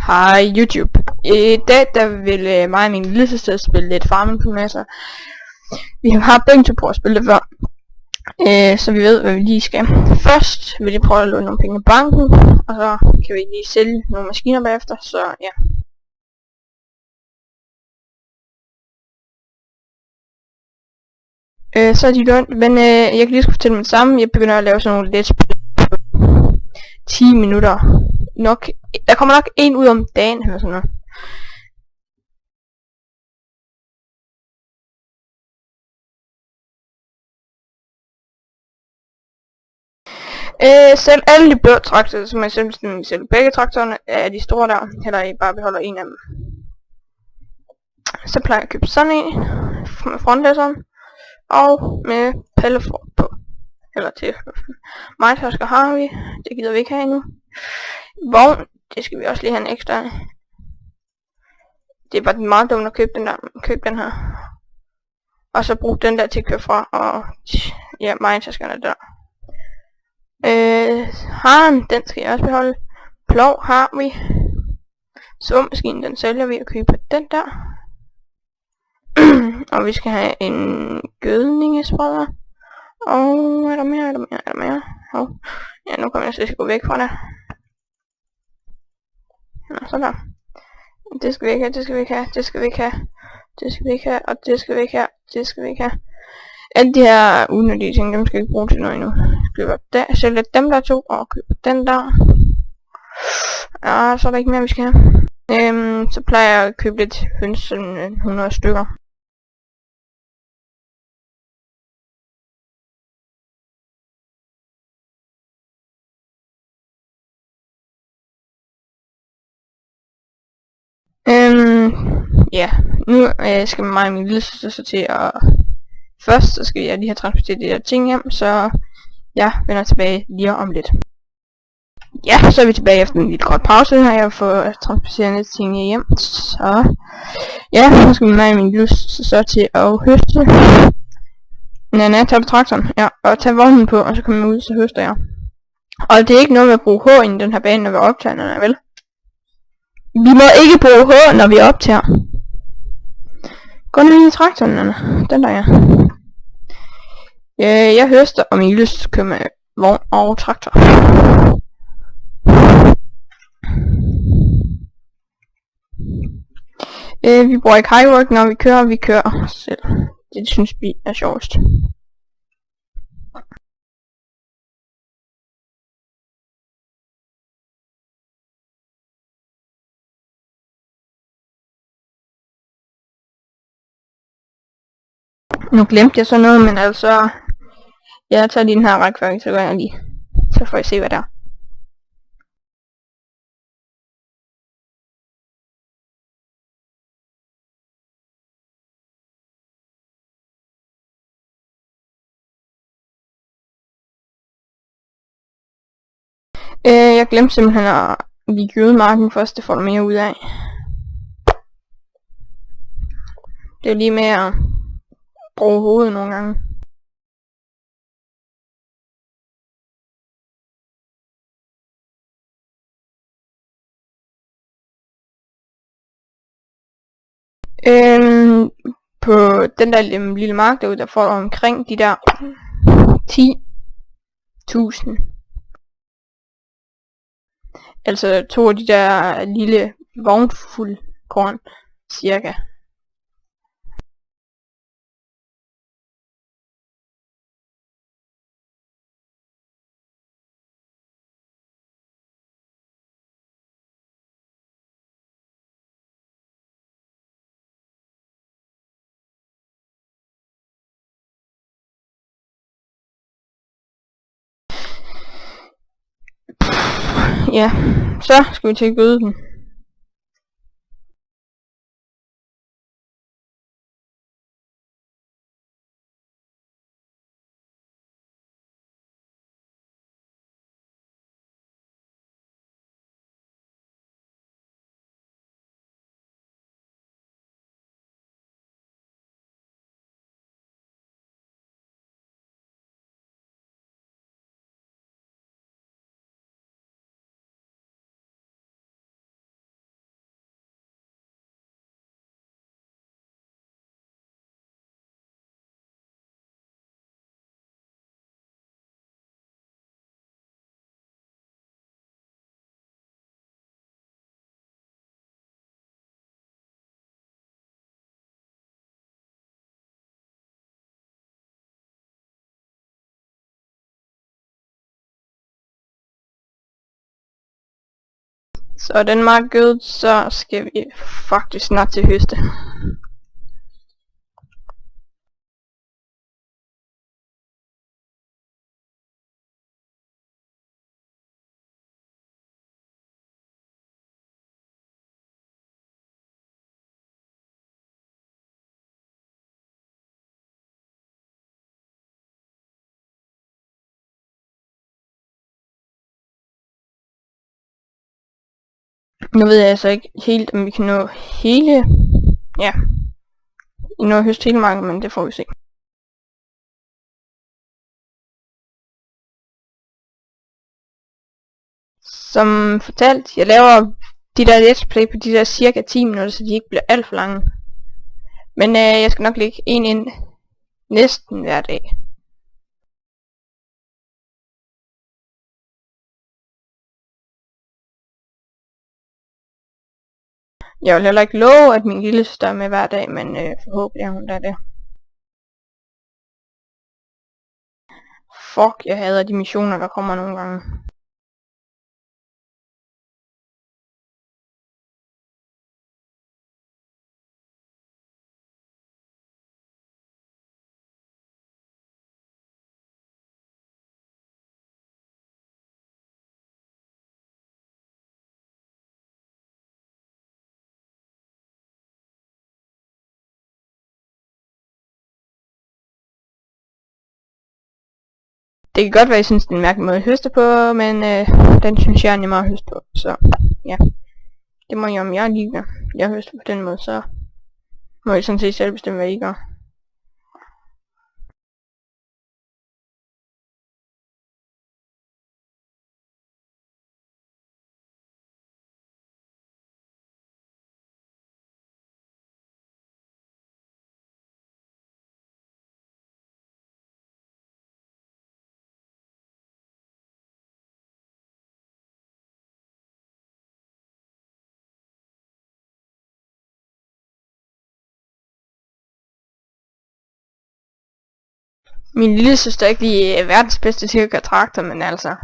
Hej YouTube. I dag der vil mig og min lillesøster spille lidt Farming Simulator. Vi har begge to på at spille det før, så vi ved hvad vi lige skal. Først vil jeg prøve at låne nogle penge i banken, og så kan vi lige sælge nogle maskiner bagefter, så ja. Så er de lånt, men jeg kan lige skulle fortælle mig sammen. Jeg begynder at lave sådan nogle let's play på 10 minutter. Der kommer nok en ud om dagen eller sådan noget. Selv alle de blå traktorer, som jeg selv begge traktorerne, er de store der, eller I bare beholder en af dem. Så plejer jeg at købe sådan en, med frontlæsseren, og med pallefront på. Eller til majtasker har vi, det gider vi ikke have endnu. Vogn, det skal vi også lige have en ekstra af. Det er bare meget dumt at købe den her. Og så bruge den der til at køre fra, og ja, majtaskerne der. Haren, den skal jeg også beholde. Plov har vi. Såmaskinen, den sælger vi og køber den der. Og vi skal have en gødningespreder. Og er der mere? Hov. Ja, nu kommer jeg så gå væk fra det. Nå, så der. Det skal vi ikke have, det skal vi ikke have, det skal vi ikke have. Det skal vi ikke have, og det skal vi ikke have, det skal vi ikke have. Alle de her unødige ting, dem skal vi ikke bruge til noget endnu. Køber der, sælger dem der to, og køber den der. Ja, så er der ikke mere vi skal have. Så plejer jeg at købe lidt høns, sådan 100 stykker. Ja, nu skal mig og min lillesøster så til at... Først så skal jeg lige have transporteret de her ting hjem, så jeg vender tilbage lige om lidt. Ja, så er vi tilbage efter en lille kort pause. Har jeg fået transporteret lidt ting hjem, så... Ja, nu skal mig og min lillesøster så til at høste. Nana, tage på traktoren, ja, og tage vognen på, og så kommer jeg ud, så høster jeg. Og det er ikke noget med at bruge H i den her bane, når vi optager, vel? Vi må ikke bruge H, når vi optager. Gå ned i traktoren, Nana. Den der, ja. Jeg høster, og min lyst kører med vogn og traktor. Vi bruger ikke highwork, når vi kører selv. Det synes vi er sjovest. Nu glemte jeg så noget, men altså... Jeg tager lige den her rækkefølge, så går jeg lige. Så får I se, hvad der er. Jeg glemte simpelthen at lige gøde marken først, det får du mere ud af. Det er lige med at bruge hovedet nogle gange. På den der lille mark derude, der får du omkring de der 10.000. Altså 2 af de der lille vognfuld korn, cirka. Ja, så skal vi til at gøde den. Så den mark gødet, så skal vi faktisk snart til høste. Nu ved jeg altså ikke helt, om vi kan nå hele, ja, nå at høste hele marken, men det får vi se. Som fortalt, jeg laver de der let's play på de der cirka 10 minutter, så de ikke bliver alt for lange. Men jeg skal nok lægge en ind næsten hver dag. Jeg vil heller ikke love, at min lille søster er med hver dag, men forhåbentlig er hun da det. Fuck, jeg hader de missioner, der kommer nogle gange. Det kan godt være, at jeg synes, det er en mærkelig måde at høste på, men den synes jeg er nemmere at høste på. Så ja, det må jeg om jeg liker. Jeg høster på den måde, så må I sådan set selv bestemme, hvad I gør. Min lille søster er ikke lige verdens bedste til at gøre traktor, men altså.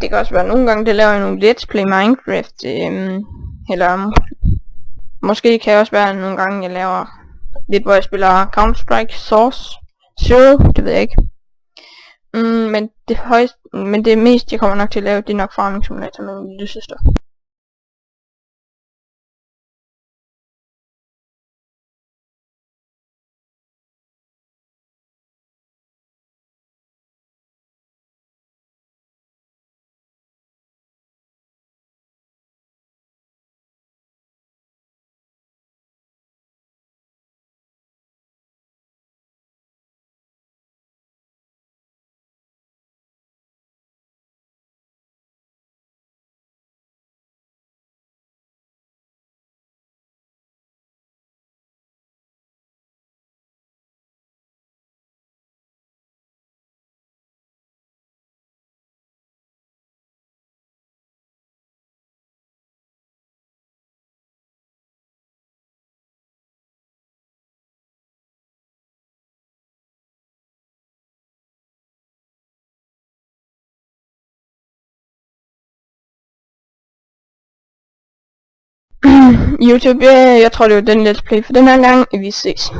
Det kan også være nogle gange, det laver jeg nogle let's play Minecraft, eller måske kan jeg også være nogle gange, jeg laver lidt, hvor jeg spiller Counter-Strike Source Zero, det ved jeg ikke. Men det mest, jeg kommer nok til at lave, det er nok Farming Simulator med min lille søster. YouTube, jeg tror det var den let's play for den her gang. Vi ses.